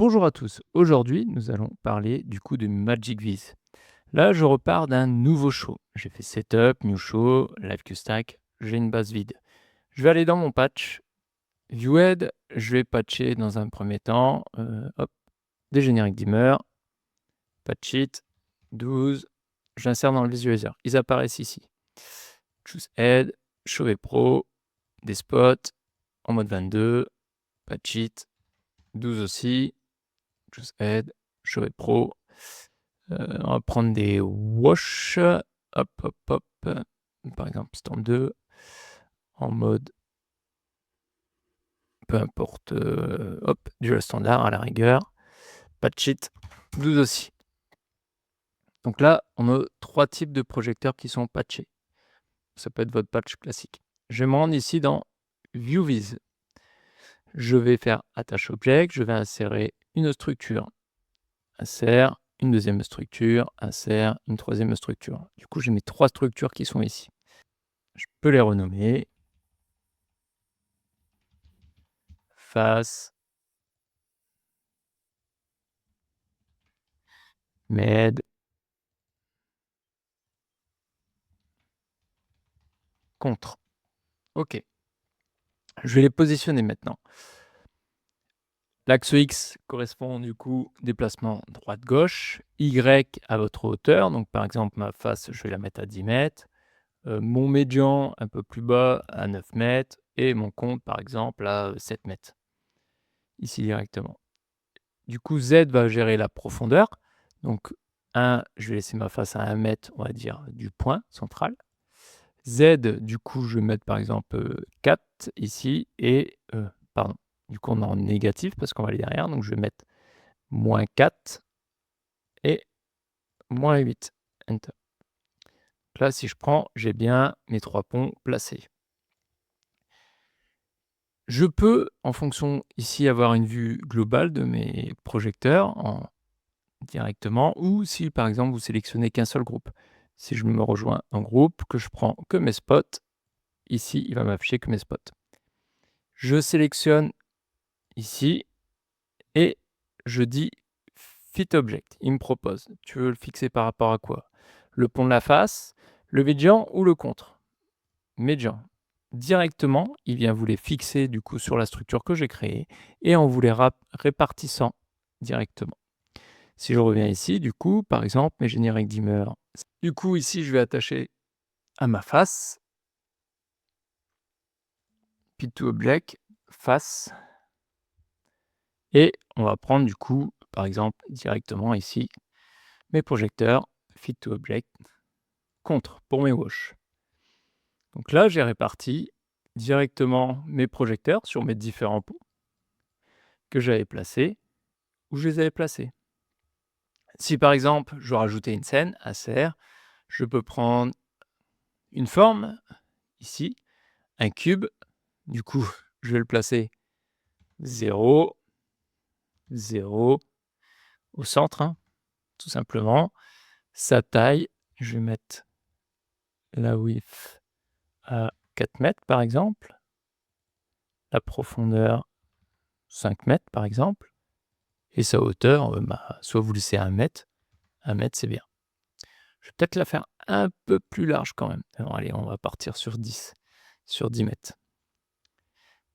Bonjour à tous, aujourd'hui nous allons parler du coup de Magic Viz. Là je repars d'un nouveau show. J'ai fait Setup, New Show, Live Stack, j'ai une base vide. Je vais aller dans mon patch, Viewed, je vais patcher dans un premier temps, hop, des génériques dimmer, patch it, 12, j'insère dans le visualizer, ils apparaissent ici. Choose Head, Show et Pro, des spots, en mode 22, patch it, 12 aussi, Choose Head, Show et Pro. On va prendre des wash, hop, hop, hop, par exemple stand 2, en mode, peu importe, hop, dual standard à la rigueur, patch it, 12 aussi. Donc là, on a 3 types de projecteurs qui sont patchés. Ça peut être votre patch classique. Je vais me rendre ici dans View Viz. Je vais faire Attache Object, je vais insérer une structure. Insère, une deuxième structure, insère, une troisième structure. Du coup, j'ai mes 3 structures qui sont ici. Je peux les renommer. Face, med, contre. OK. Je vais les positionner maintenant. L'axe X correspond du coup déplacement droite-gauche, Y à votre hauteur, donc par exemple ma face je vais la mettre à 10 mètres, mon médian un peu plus bas à 9 mètres et mon compte par exemple à 7 mètres, ici directement. Du coup Z va gérer la profondeur, donc je vais laisser ma face à 1 mètre, on va dire du point central. Z, du coup, je vais mettre par exemple 4 ici et pardon, du coup, on est en négatif parce qu'on va aller derrière, donc je vais mettre -4 et -8. Enter. Donc là, si je prends, j'ai bien mes 3 ponts placés. Je peux, en fonction ici, avoir une vue globale de mes projecteurs directement, ou si par exemple vous sélectionnez qu'un seul groupe. Si je me rejoins en groupe, que je prends que mes spots, ici, il va m'afficher que mes spots. Je sélectionne ici et je dis Fit Object. Il me propose, tu veux le fixer par rapport à quoi? Le pont de la face, le médian ou le contre? Médian. Directement, il vient vous les fixer du coup sur la structure que j'ai créée et en vous les répartissant directement. Si je reviens ici, du coup, par exemple, mes génériques dimmer. Du coup, ici, je vais attacher à ma face, Fit to Object, face, et on va prendre du coup, par exemple, directement ici, mes projecteurs, Fit to Object, contre pour mes wash. Donc là, j'ai réparti directement mes projecteurs sur mes différents ponts que j'avais placés, où je les avais placés. Si par exemple, je veux rajouter une scène, insert, je peux prendre une forme, ici, un cube, du coup, je vais le placer 0, 0, au centre, hein, tout simplement. Sa taille, je vais mettre la width à 4 mètres par exemple, la profondeur 5 mètres par exemple, et sa hauteur, soit vous laissez 1 mètre, 1 mètre c'est bien. Je vais peut-être la faire un peu plus large quand même. Alors allez, on va partir sur 10 mètres.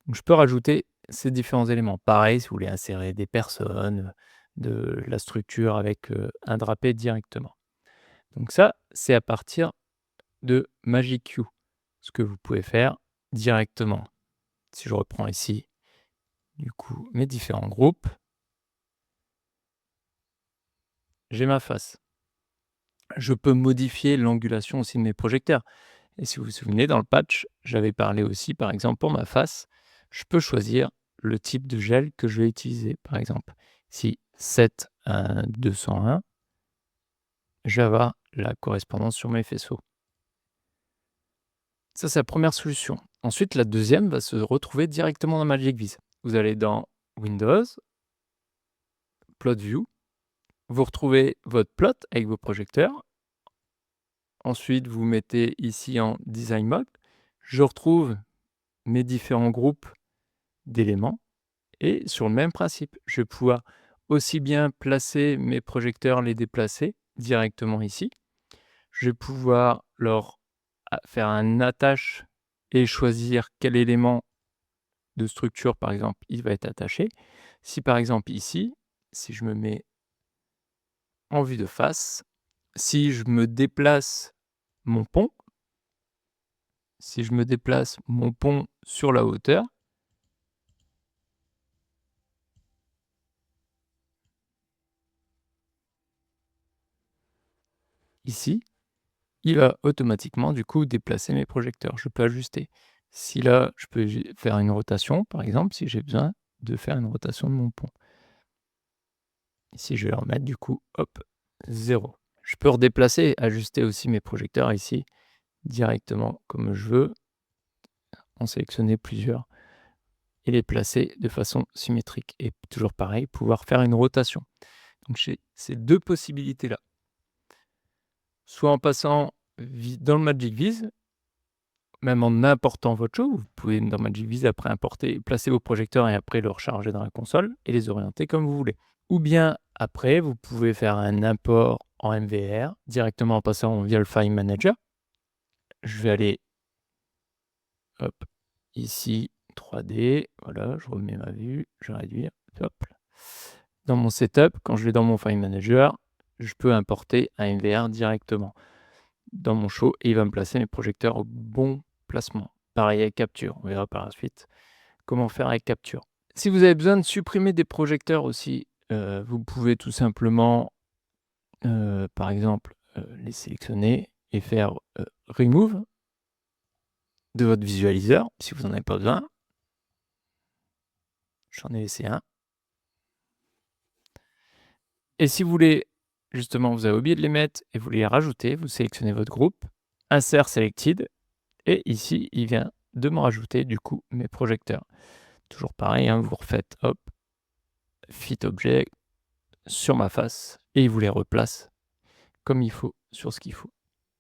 Donc je peux rajouter ces différents éléments. Pareil, si vous voulez insérer des personnes, de la structure avec un drapé directement. Donc ça, c'est à partir de Magic Q, ce que vous pouvez faire directement. Si je reprends ici, du coup, mes différents groupes, j'ai ma face. Je peux modifier l'angulation aussi de mes projecteurs. Et si vous vous souvenez, dans le patch, j'avais parlé aussi, par exemple, pour ma face, je peux choisir le type de gel que je vais utiliser. Par exemple, si 7 à 201, je vais avoir la correspondance sur mes faisceaux. Ça, c'est la première solution. Ensuite, la deuxième va se retrouver directement dans Magic Viz. Vous allez dans Windows, Plot View, vous retrouvez votre plot avec vos projecteurs. Ensuite, vous mettez ici en Design Mode. Je retrouve mes différents groupes d'éléments et sur le même principe, je vais pouvoir aussi bien placer mes projecteurs, les déplacer directement ici. Je vais pouvoir leur faire un attache et choisir quel élément de structure, par exemple, il va être attaché. Si par exemple ici, si je me mets en vue de face, si je me déplace mon pont, sur la hauteur, ici, il va automatiquement du coup déplacer mes projecteurs. Je peux ajuster. Si là, je peux faire une rotation, par exemple, si j'ai besoin de faire une rotation de mon pont. Ici, je vais leur mettre du coup, hop, 0. Je peux redéplacer, ajuster aussi mes projecteurs ici, directement comme je veux, en sélectionner plusieurs et les placer de façon symétrique. Et toujours pareil, pouvoir faire une rotation. Donc j'ai ces deux possibilités-là. Soit en passant dans le Magic Viz, même en important votre show, vous pouvez dans Magic Viz après importer, placer vos projecteurs et après le recharger dans la console et les orienter comme vous voulez. Ou bien après, vous pouvez faire un import en MVR directement en passant via le File Manager. Je vais aller hop, ici 3D, voilà, je remets ma vue, je vais réduire, hop. Dans mon setup, quand je vais dans mon File Manager, je peux importer un MVR directement dans mon show et il va me placer mes projecteurs au bon placement. Pareil avec Capture, on verra par la suite comment faire avec Capture. Si vous avez besoin de supprimer des projecteurs aussi, vous pouvez tout simplement, par exemple, les sélectionner et faire Remove de votre visualiseur, si vous n'en avez pas besoin. J'en ai laissé un. Et si vous voulez, justement, vous avez oublié de les mettre et vous voulez les rajouter, vous sélectionnez votre groupe, Insert Selected, et ici, il vient de me rajouter du coup mes projecteurs. Toujours pareil, hein, vous refaites, hop, Fit Object sur ma face, et il vous les replace comme il faut, sur ce qu'il faut.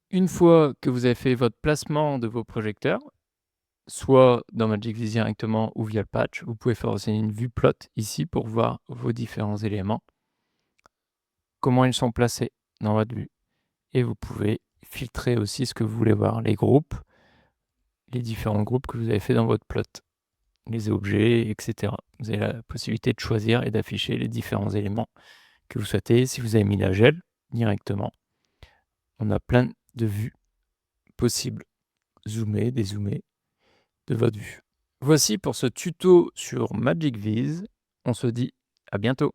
Une fois que vous avez fait votre placement de vos projecteurs, soit dans Magic Viz directement ou via le patch, vous pouvez faire aussi une vue plot ici pour voir vos différents éléments, comment ils sont placés dans votre vue. Et vous pouvez filtrer aussi ce que vous voulez voir, les groupes, les différents groupes que vous avez fait dans votre plot, les objets, etc. Vous avez la possibilité de choisir et d'afficher les différents éléments que vous souhaitez. Si vous avez mis la gel directement, on a plein de vues possibles, zoomer, dézoomer de votre vue. Voici pour ce tuto sur Magic Viz. On se dit à bientôt.